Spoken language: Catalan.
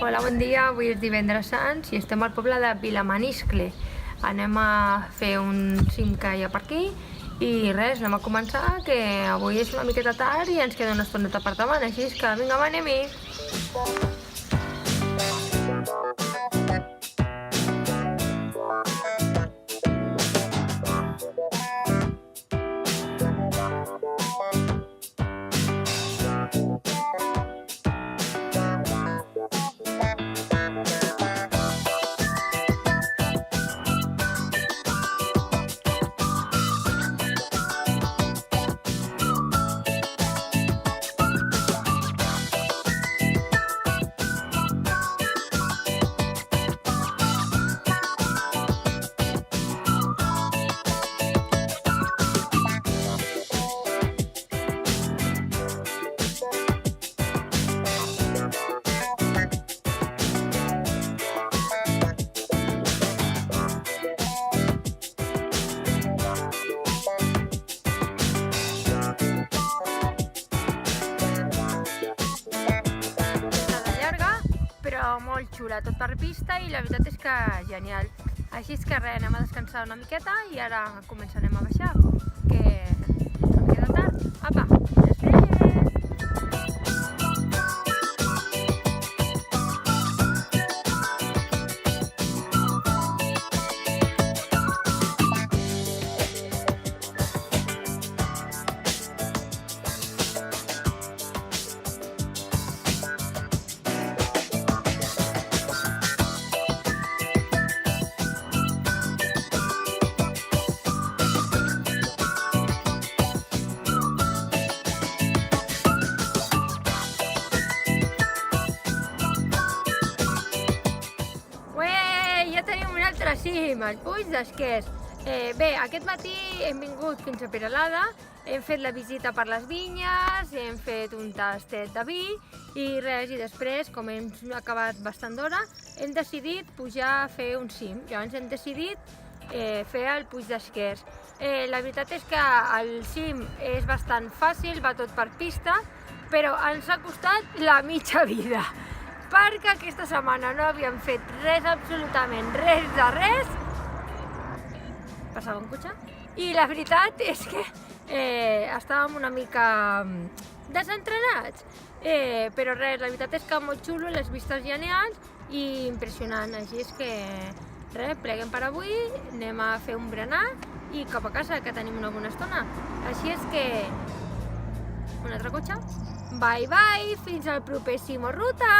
Hola, bon dia. Avui és divendres Sants i estem al poble de Vilamaniscle. Anem a fer un cim que hi ha per aquí i res, anem a començar, que avui és una miqueta tard i ens queda una estoneta per davant, així que vinga, va, anem-hi! Però molt xula, tot per pista i la veritat és que genial. Així és que res, anem a descansar una miqueta i ara començarem a baixar, que no queda tard. Apa, després! Cim, el Puig d'Esquers. Bé, aquest matí hem vingut fins a Peralada, hem fet la visita per les vinyes, hem fet un tastet de vi i res, i després, com hem acabat bastant d'hora, hem decidit pujar a fer un cim. Llavors hem decidit fer el Puig d'Esquers. La veritat és que el cim és bastant fàcil, va tot per pista, però ens ha costat la mitja vida. Perquè aquesta setmana no havíem fet res, absolutament res de res. Passava un cotxe. I la veritat és que estàvem una mica desentrenats. Però res, la veritat és que molt xulo, les vistes genials i impressionant. Així és que res, pleguem per avui, anem a fer un berenar i cap a casa, que tenim una bona estona. Així és que... un altre cotxe. Bye bye, fins al proper Cim o Ruta!